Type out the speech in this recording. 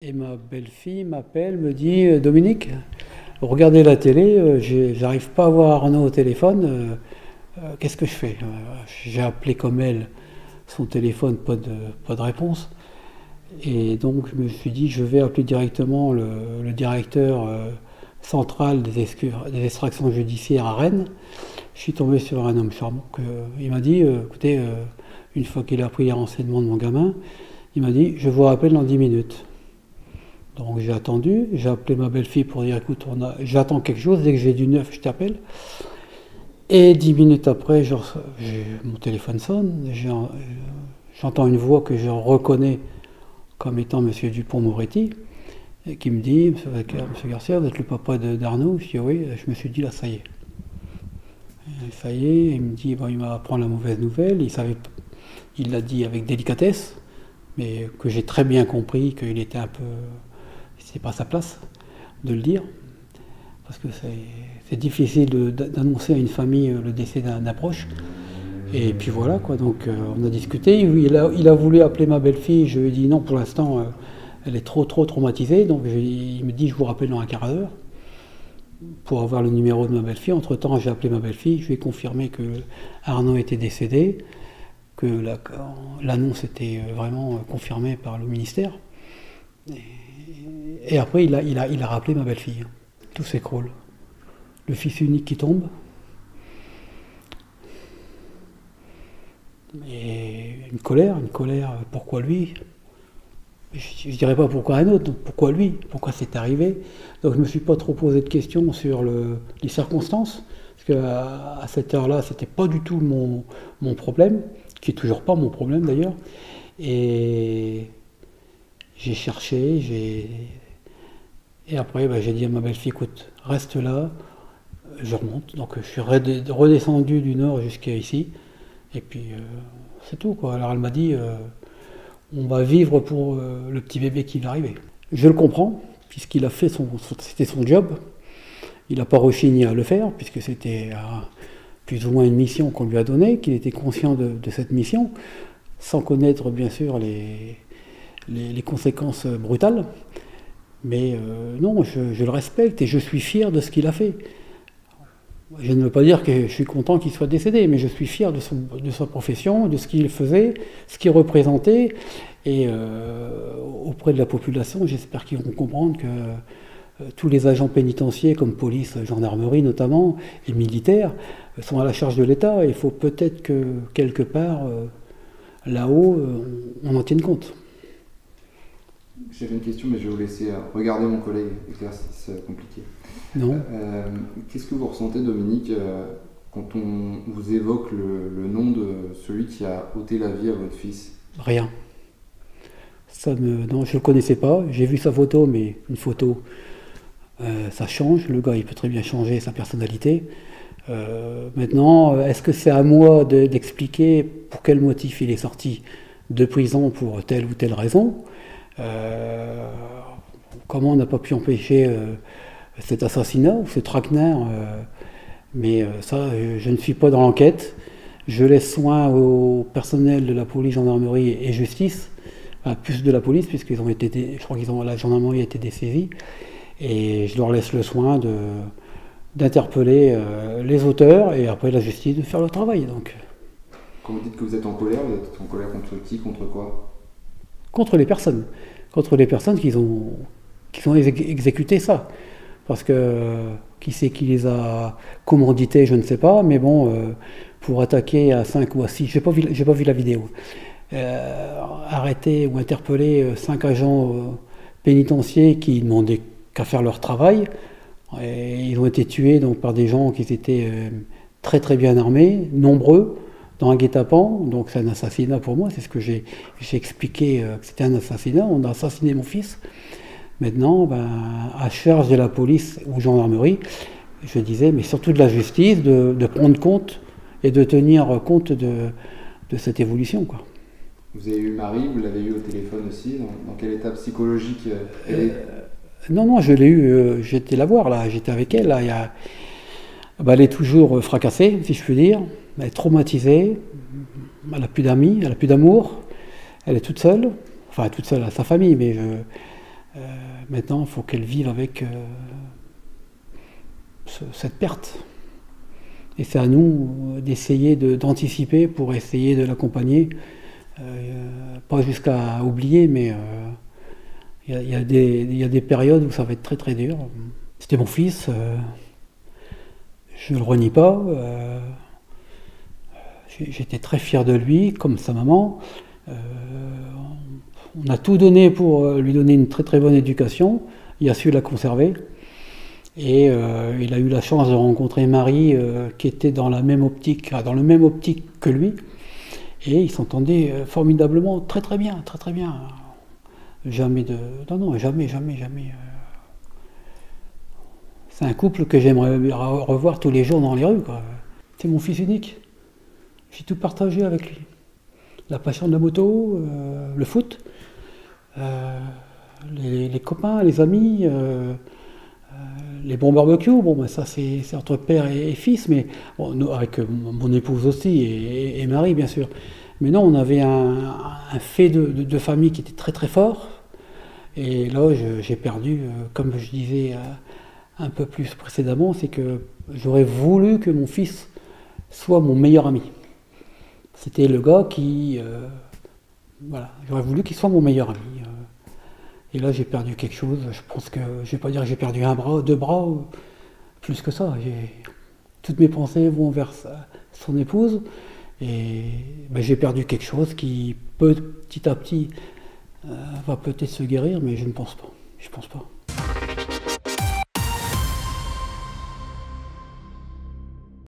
Et ma belle-fille m'appelle, me dit Dominique, regardez la télé, j'arrive pas à voir Arnaud au téléphone, qu'est-ce que je fais? J'ai appelé comme elle son téléphone, pas de réponse. Et donc je me suis dit je vais appeler directement le directeur central des extractions judiciaires à Rennes. Je suis tombé sur un homme charmant. Il m'a dit écoutez, une fois qu'il a pris les renseignements de mon gamin, il m'a dit je vous rappelle dans 10 minutes. Donc j'ai attendu, j'ai appelé ma belle-fille pour dire écoute, j'attends quelque chose, dès que j'ai du neuf, je t'appelle. Et 10 minutes après, mon téléphone sonne, j'entends une voix que je reconnais comme étant M. Dupond-Moretti, qui me dit Monsieur Garcia, vous êtes le papa d'Arnaud? Je dis oui, je me suis dit là, ça y est. Ça y est, il me dit, bon, il m'apprend la mauvaise nouvelle, il l'a dit avec délicatesse, mais que j'ai très bien compris qu'il était un peu. C'est pas sa place de le dire, parce que c'est difficile d'annoncer à une famille le décès d'un proche. Et puis voilà, quoi. Donc on a discuté. Il a voulu appeler ma belle-fille. Je lui ai dit non, pour l'instant, elle est trop traumatisée. Donc il me dit je vous rappelle dans un quart d'heure pour avoir le numéro de ma belle-fille. Entre-temps, j'ai appelé ma belle-fille. Je lui ai confirmé que Arnaud était décédé, que l'annonce était vraiment confirmée par le ministère. Et après, il a rappelé ma belle-fille. Tout s'écroule. Le fils unique qui tombe. Et une colère, pourquoi lui? Je ne dirais pas pourquoi un autre, donc pourquoi lui? Pourquoi c'est arrivé? Donc je ne me suis pas trop posé de questions sur les circonstances, parce qu'à cette heure-là, c'était pas du tout mon problème, qui est toujours pas mon problème d'ailleurs. Et j'ai cherché, et après j'ai dit à ma belle-fille, écoute, reste là, je remonte. Donc je suis redescendu du nord jusqu'à ici. Et puis c'est tout, quoi. Alors elle m'a dit on va vivre pour le petit bébé qui va arriver. Je le comprends, puisqu'il a fait c'était son job. Il n'a pas rechigné à le faire, puisque c'était plus ou moins une mission qu'on lui a donnée, qu'il était conscient de cette mission, sans connaître bien sûr les conséquences brutales. Mais non, je le respecte et je suis fier de ce qu'il a fait. Je ne veux pas dire que je suis content qu'il soit décédé, mais je suis fier de sa profession, de ce qu'il faisait, ce qu'il représentait. Et auprès de la population, j'espère qu'ils vont comprendre que tous les agents pénitentiaires, comme police, gendarmerie notamment, et militaires, sont à la charge de l'État. Il faut peut-être que quelque part, là-haut, on en tienne compte. J'avais une question, mais je vais vous laisser regarder mon collègue, exercice compliqué. Non. Qu'est-ce que vous ressentez, Dominique, quand on vous évoque le nom de celui qui a ôté la vie à votre fils? Rien. Non, je ne le connaissais pas. J'ai vu sa photo, mais une photo, ça change. Le gars, il peut très bien changer sa personnalité. Maintenant, est-ce que c'est à moi d'expliquer pour quel motif il est sorti de prison pour telle ou telle raison? Comment on n'a pas pu empêcher cet assassinat ou ce traquenard, mais ça, je ne suis pas dans l'enquête. Je laisse soin au personnel de la police, gendarmerie et justice, enfin, plus de la police, puisqu'ils ont été, je crois la gendarmerie a été dessaisie, et je leur laisse le soin d'interpeller les auteurs, et après la justice de faire le travail. Donc. Quand vous dites que vous êtes en colère contre qui, contre quoi? Contre les personnes qui ont exécuté ça. Parce que qui c'est qui les a commandités, je ne sais pas, mais bon, pour attaquer à 5 ou à 6, j'ai pas vu la vidéo, arrêter ou interpeller 5 agents pénitentiaires qui demandaient qu'à faire leur travail, et ils ont été tués donc, par des gens qui étaient très très bien armés, nombreux, dans un guet-apens, donc c'est un assassinat pour moi, c'est ce que j'ai expliqué, que c'était un assassinat, on a assassiné mon fils. Maintenant, à charge de la police ou gendarmerie, je disais, mais surtout de la justice, de prendre compte et de tenir compte de cette évolution, quoi. Vous avez eu Marie, vous l'avez eu au téléphone aussi, dans quel état psychologique elle est? Non, je l'ai eu, j'étais la voir, là, j'étais avec elle, là, elle est toujours fracassée, si je puis dire, elle est traumatisée, elle n'a plus d'amis, elle n'a plus d'amour, elle est toute seule, enfin toute seule à sa famille, mais maintenant, il faut qu'elle vive avec cette perte. Et c'est à nous d'essayer d'anticiper pour essayer de l'accompagner. Pas jusqu'à oublier, mais il y a des périodes où ça va être très très dur. C'était mon fils, je ne le renie pas. J'étais très fier de lui, comme sa maman. On a tout donné pour lui donner une très très bonne éducation. Il a su la conserver. Et il a eu la chance de rencontrer Marie qui était dans la même optique, dans le même optique que lui. Et ils s'entendaient formidablement, très très bien, très très bien. Jamais de... Non, jamais. C'est un couple que j'aimerais revoir tous les jours dans les rues, quoi. C'est mon fils unique. J'ai tout partagé avec lui. La passion de la moto, le foot, les copains, les amis, les bons barbecues. Bon, ben ça c'est entre père et fils, mais bon, nous, avec mon épouse aussi et Marie, bien sûr. Mais non, on avait un fait de famille qui était très très fort. Et là, j'ai perdu, comme je disais un peu plus précédemment, c'est que j'aurais voulu que mon fils soit mon meilleur ami. C'était le gars qui... voilà, j'aurais voulu qu'il soit mon meilleur ami. Et là, j'ai perdu quelque chose. Je pense que... Je vais pas dire que j'ai perdu un bras, deux bras, plus que ça. Toutes mes pensées vont vers son épouse. Et ben, j'ai perdu quelque chose qui, petit à petit, va peut-être se guérir, mais je ne pense pas. Je pense pas.